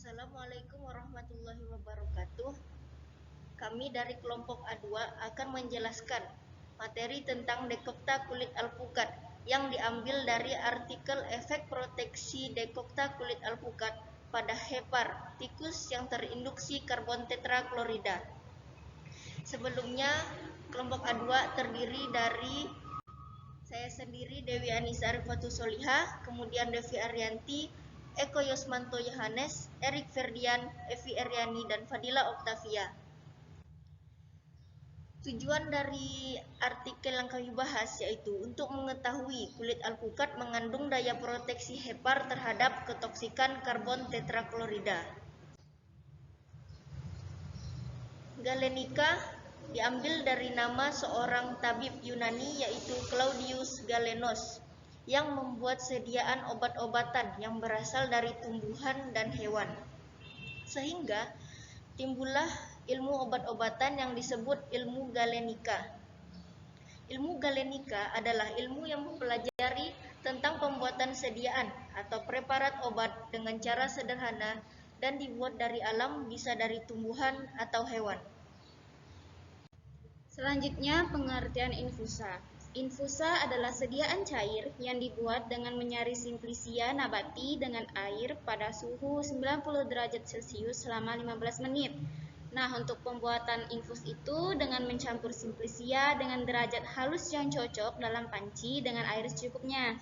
Assalamualaikum warahmatullahi wabarakatuh. Kami dari kelompok A2 akan menjelaskan materi tentang Dekokta kulit alpukat yang diambil dari artikel efek proteksi Dekokta kulit alpukat pada hepar tikus yang terinduksi karbon tetraklorida. Sebelumnya, kelompok A2 terdiri dari saya sendiri, Dewi Anissa Arifatu Solihah, kemudian Devi Arianti, Eko Yosmanto Yohanes, Erik Ferdian, Evi Eryani, dan Fadila Oktavia. Tujuan dari artikel yang kami bahas yaitu untuk mengetahui kulit alpukat mengandung daya proteksi hepar terhadap ketoksikan karbon tetraklorida. Galenica diambil dari nama seorang tabib Yunani yaitu Claudius Galenos yang membuat sediaan obat-obatan yang berasal dari tumbuhan dan hewan. Sehingga timbullah ilmu obat-obatan yang disebut ilmu Galenica. Ilmu Galenica adalah ilmu yang mempelajari tentang pembuatan sediaan atau preparat obat dengan cara sederhana dan dibuat dari alam, bisa dari tumbuhan atau hewan. Selanjutnya, pengertian infusa. Infusa adalah sediaan cair yang dibuat dengan menyari simplicia nabati dengan air pada suhu 90 derajat Celcius selama 15 menit. Nah, untuk pembuatan infus itu dengan mencampur simplicia dengan derajat halus yang cocok dalam panci dengan air secukupnya.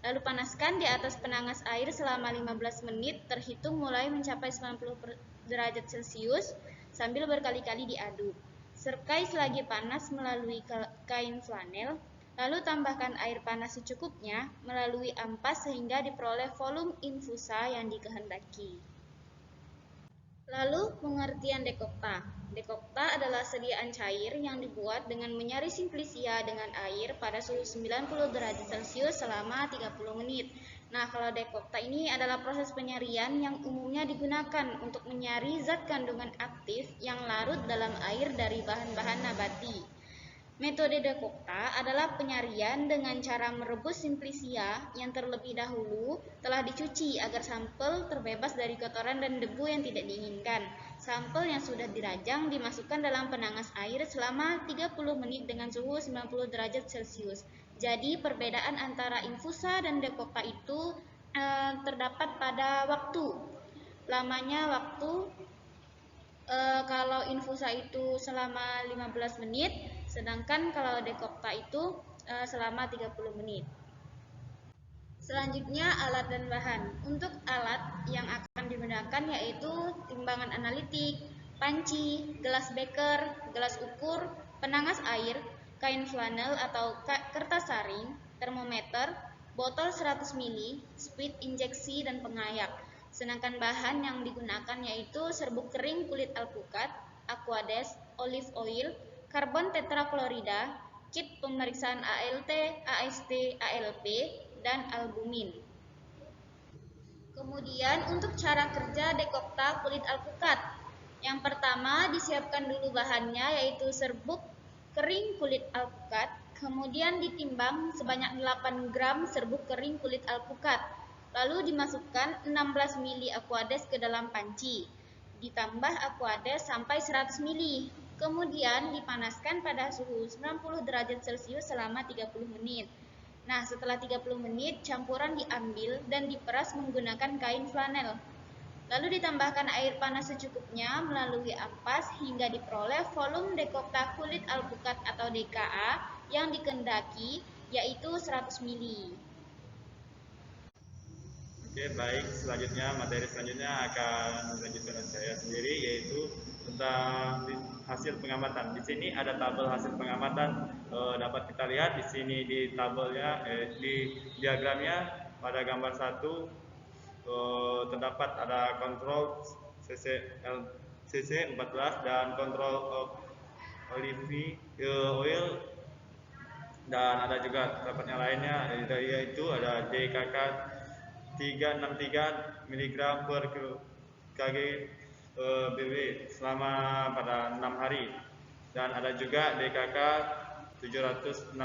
Lalu panaskan di atas penangas air selama 15 menit terhitung mulai mencapai 90 derajat Celcius sambil berkali-kali diaduk. Serkai selagi panas melalui kain flanel, lalu tambahkan air panas secukupnya melalui ampas sehingga diperoleh volume infusa yang dikehendaki. Lalu pengertian dekokta. Dekokta adalah sediaan cair yang dibuat dengan menyari simplicia dengan air pada suhu 90 derajat Celcius selama 30 menit. Nah, kalau dekokta ini adalah proses penyarian yang umumnya digunakan untuk menyari zat kandungan aktif yang larut dalam air dari bahan-bahan nabati. Metode dekokta adalah penyarian dengan cara merebus simplicia yang terlebih dahulu telah dicuci agar sampel terbebas dari kotoran dan debu yang tidak diinginkan. Sampel yang sudah dirajang dimasukkan dalam penangas air selama 30 menit dengan suhu 90 derajat Celcius. Jadi perbedaan antara infusa dan dekokta itu terdapat pada waktu. Lamanya waktu kalau infusa itu selama 15 menit, sedangkan kalau dekokta itu selama 30 menit. Selanjutnya alat dan bahan. Untuk alat yang akan digunakan yaitu timbangan analitik, panci, gelas beker, gelas ukur, penangas air, kain flanel atau kertas saring, termometer, botol 100 ml, speed injeksi dan pengayak. Sedangkan bahan yang digunakan yaitu serbuk kering kulit alpukat, aquades, olive oil, karbon tetraklorida, kit pemeriksaan ALT, AST, ALP, dan albumin. Kemudian untuk cara kerja dekokta kulit alpukat. Yang pertama disiapkan dulu bahannya yaitu serbuk kering kulit alpukat, kemudian ditimbang sebanyak 8 gram serbuk kering kulit alpukat. Lalu dimasukkan 16 ml aquades ke dalam panci. Ditambah aquades sampai 100 ml. Kemudian dipanaskan pada suhu 90 derajat Celcius selama 30 menit. Nah, setelah 30 menit, campuran diambil dan diperas menggunakan kain flanel. Lalu ditambahkan air panas secukupnya melalui ampas hingga diperoleh volume dekokta kulit alpukat atau DKA yang dikehendaki, yaitu 100 ml. Oke, baik. Selanjutnya, materi selanjutnya akan dilanjutkan saya sendiri, yaitu tentang hasil pengamatan. Di sini ada tabel hasil pengamatan. Dapat kita lihat di sini di tabelnya, di diagramnya pada gambar 1 terdapat ada kontrol CC 14 dan kontrol olive oil, dan ada juga terdapat yang lainnya, yaitu ada DKK 363 mg per kg BB selama pada 6 hari, dan ada juga DKK 762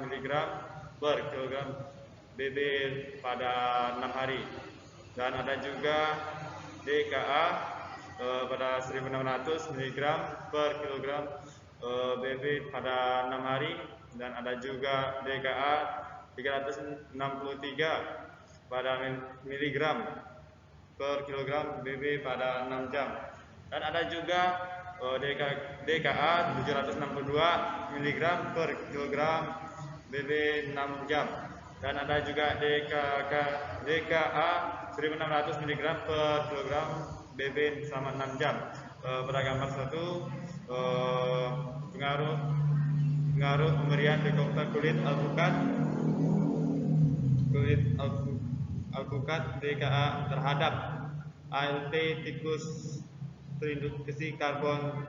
mg per kg BB pada 6 hari, dan ada juga DKA pada 1600 mg per kilogram BB pada 6 hari, dan ada juga DKA 363 pada miligram per kilogram BB pada 6 jam, dan ada juga DKA 762 mg per kilogram BB 6 jam, dan ada juga DKA 1600 mg per kilogram BB selama 6 jam. Pada gambar 1 pengaruh pemberian dekokta kulit alpukat DKA terhadap ALT tikus terinduksi karbon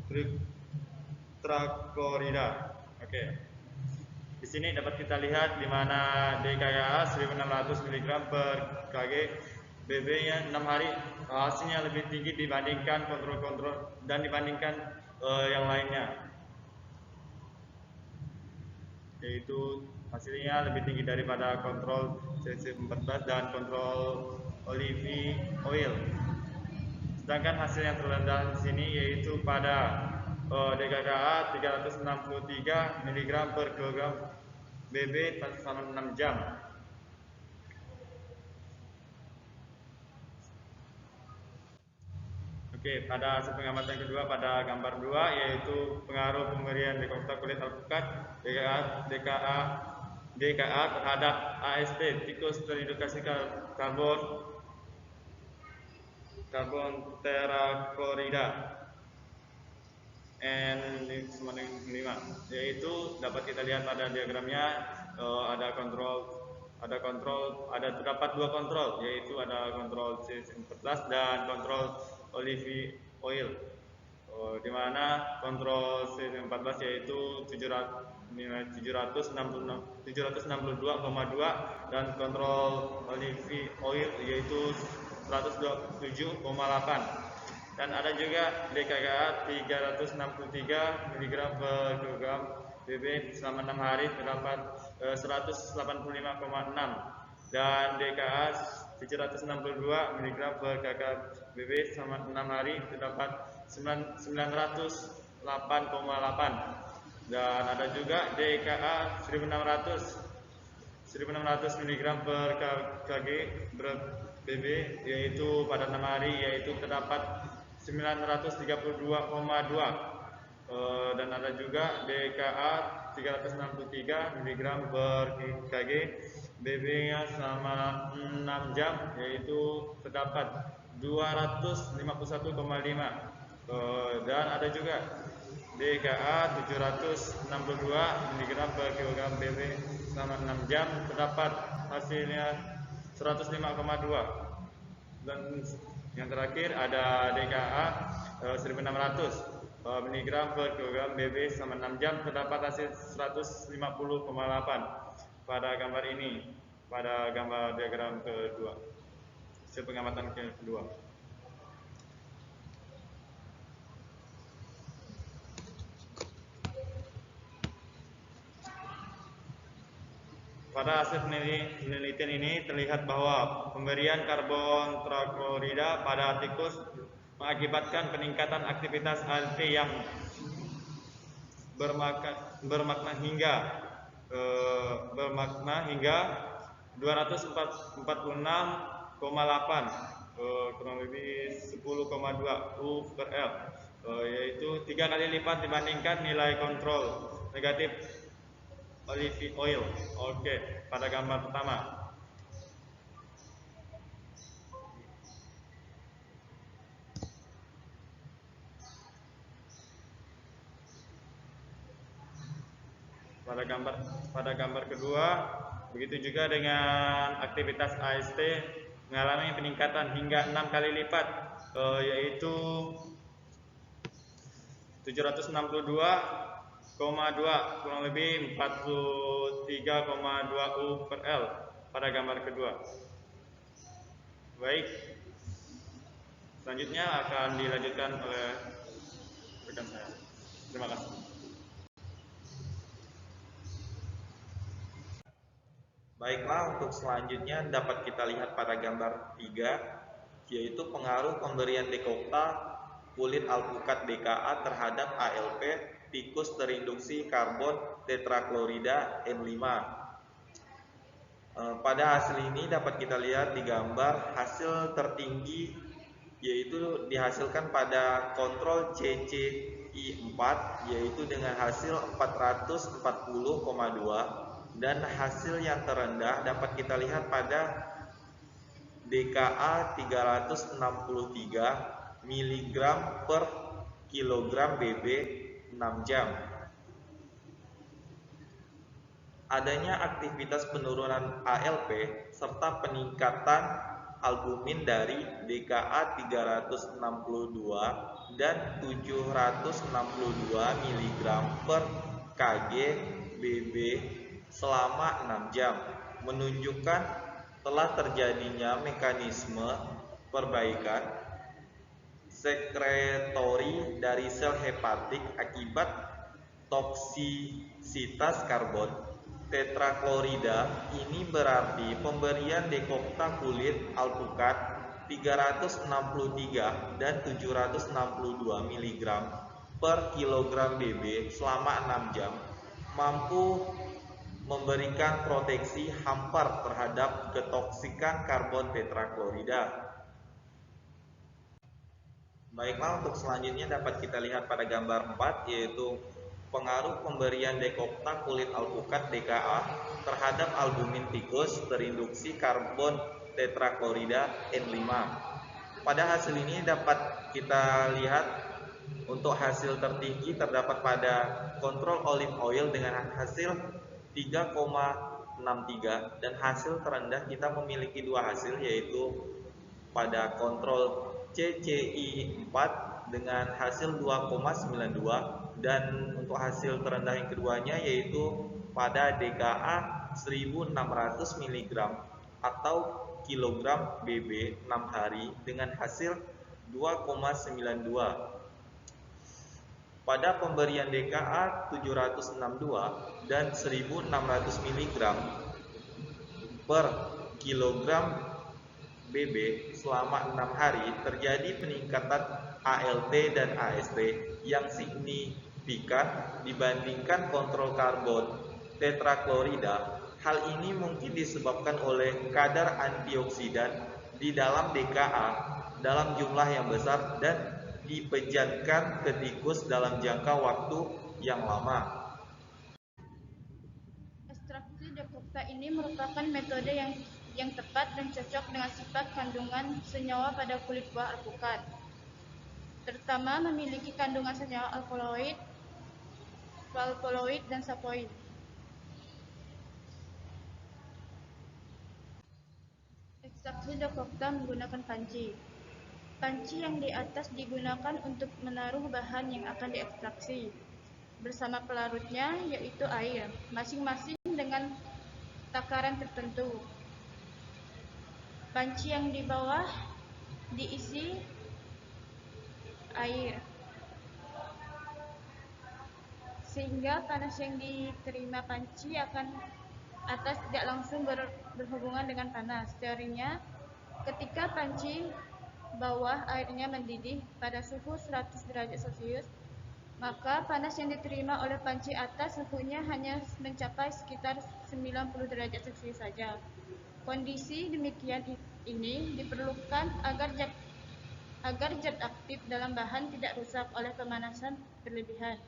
tetraklorida. Oke. Di sini dapat kita lihat di mana DKA 1600 mg per kg BB-nya 6 hari hasilnya lebih tinggi dibandingkan kontrol dan dibandingkan yang lainnya, yaitu hasilnya lebih tinggi daripada kontrol CC14 dan kontrol olive oil. Sedangkan hasil yang terendah di sini yaitu pada DKA 363 mg per kilogram BB selama 6 jam. Oke, pada hasil pengamatan kedua pada gambar 2 yaitu pengaruh pemberian dekokta kulit alpukat DKA terhadap AST tikus terinduksi karbon tetraklorida N5, yaitu dapat kita lihat pada diagramnya terdapat dua kontrol, yaitu ada kontrol C14 dan kontrol olive oil, di mana kontrol C14 yaitu 762,2 dan kontrol olive oil yaitu 127,8, dan ada juga DKA 363 mg per kilogram BB selama 6 hari terdapat 185,6, dan DKA 762 mg per kg BB selama 6 hari terdapat 908,8, dan ada juga DKA 1600 mg per kg BB yaitu pada 6 hari yaitu terdapat 932,2, dan ada juga DKA 363 mg per kg BB nya selama 6 jam yaitu terdapat 251,5, dan ada juga DKA 762 mg per kilogram BB selama 6 jam terdapat hasilnya 105,2, dan yang terakhir ada DKA 1600 mg per kilogram BB selama 6 jam terdapat hasil 150,8 pada gambar ini, pada gambar diagram kedua, hasil pengamatan kedua. Pada hasil penelitian ini terlihat bahwa pemberian karbon tetraklorida pada tikus mengakibatkan peningkatan aktivitas ALT yang bermakna hingga 246,8, kurang lebih 10,2 U per L, yaitu 3 kali lipat dibandingkan nilai kontrol negatif olive oil. Oke, pada gambar pertama. Pada gambar kedua, begitu juga dengan aktivitas AST mengalami peningkatan hingga 6 kali lipat, yaitu 762,2 kurang lebih 43,2 U per L pada gambar kedua. Baik, selanjutnya akan dilanjutkan oleh rekan saya. Terima kasih. Baiklah, untuk selanjutnya dapat kita lihat pada gambar 3, yaitu pengaruh pemberian dekokta kulit alpukat DKA terhadap ALP tikus terinduksi karbon tetraklorida N5. Pada hasil ini dapat kita lihat di gambar hasil tertinggi yaitu dihasilkan pada kontrol CCI4 yaitu dengan hasil 440,2 dan hasil yang terendah dapat kita lihat pada DKA 363 mg per kilogram BB 6 jam. Adanya aktivitas penurunan ALP serta peningkatan albumin dari DKA 362 dan 762 mg per kg BB selama 6 jam menunjukkan telah terjadinya mekanisme perbaikan sekretori dari sel hepatik akibat toksisitas karbon tetraklorida. Ini berarti pemberian dekokta kulit alpukat 363 dan 762 mg per kilogram BB selama 6 jam mampu memberikan proteksi hampar terhadap ketoksikan karbon tetraklorida. Baiklah, untuk selanjutnya dapat kita lihat pada gambar 4 yaitu pengaruh pemberian dekokta kulit alpukat DKA terhadap albumin tikus terinduksi karbon tetraklorida N5. Pada hasil ini dapat kita lihat untuk hasil tertinggi terdapat pada kontrol olive oil dengan hasil 3,63 dan hasil terendah kita memiliki dua hasil yaitu pada kontrol CCI 4 dengan hasil 2,92 dan untuk hasil terendah yang keduanya yaitu pada DKA 1600 mg atau kilogram BB 6 hari dengan hasil 2,92. Pada pemberian DKA 762 dan 1600 mg per kilogram BB selama 6 hari terjadi peningkatan ALT dan AST yang signifikan dibandingkan kontrol karbon tetraklorida. Hal ini mungkin disebabkan oleh kadar antioksidan di dalam DKA dalam jumlah yang besar dan dipejatkan ke tikus dalam jangka waktu yang lama. Ekstraksi dekokta ini merupakan metode yang tepat dan cocok dengan sifat kandungan senyawa pada kulit buah alpukat, terutama memiliki kandungan senyawa alkaloid, valpoloid, dan sapoid. Ekstraksi dekokta menggunakan panci. Panci yang di atas digunakan untuk menaruh bahan yang akan diekstraksi bersama pelarutnya yaitu air, masing-masing dengan takaran tertentu. Panci yang di bawah diisi air sehingga panas yang diterima panci akan atas tidak langsung berhubungan dengan panas. Teorinya, ketika panci bawah airnya mendidih pada suhu 100 derajat Celcius, maka panas yang diterima oleh panci atas suhunya hanya mencapai sekitar 90 derajat Celcius saja. Kondisi demikian ini diperlukan agar zat aktif dalam bahan tidak rusak oleh pemanasan berlebihan.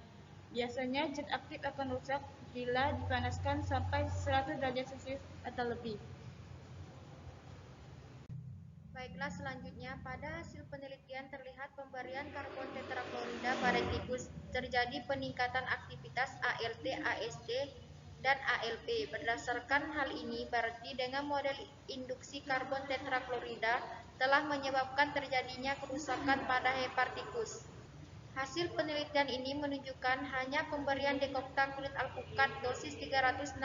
Biasanya zat aktif akan rusak bila dipanaskan sampai 100 derajat Celcius atau lebih. Baiklah, selanjutnya pada hasil penelitian terlihat pemberian karbon tetraklorida pada tikus terjadi peningkatan aktivitas ALT, AST, dan ALP. Berdasarkan hal ini berarti dengan model induksi karbon tetraklorida telah menyebabkan terjadinya kerusakan pada hepar tikus. Hasil penelitian ini menunjukkan hanya pemberian dekokta kulit alpukat dosis 363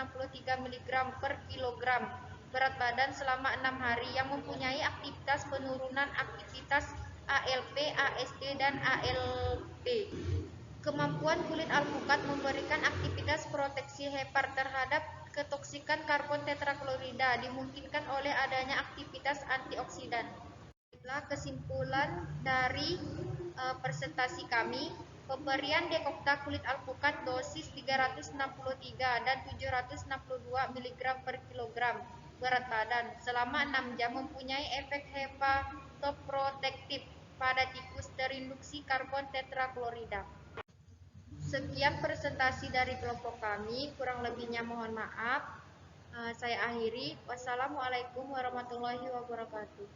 mg per kilogram berat badan selama 6 hari yang mempunyai aktivitas penurunan aktivitas ALP, AST, dan ALP. Kemampuan kulit alpukat memberikan aktivitas proteksi hepar terhadap ketoksikan karbon tetraklorida dimungkinkan oleh adanya aktivitas antioksidan. Itulah kesimpulan dari presentasi kami. Pemberian Decoktah kulit alpukat dosis 363 dan 762 mg per kilogram berat badan selama 6 jam mempunyai efek hepatoprotektif pada tikus terinduksi karbon tetraklorida. Sekian presentasi dari kelompok kami, kurang lebihnya mohon maaf. Saya akhiri. Wassalamualaikum warahmatullahi wabarakatuh.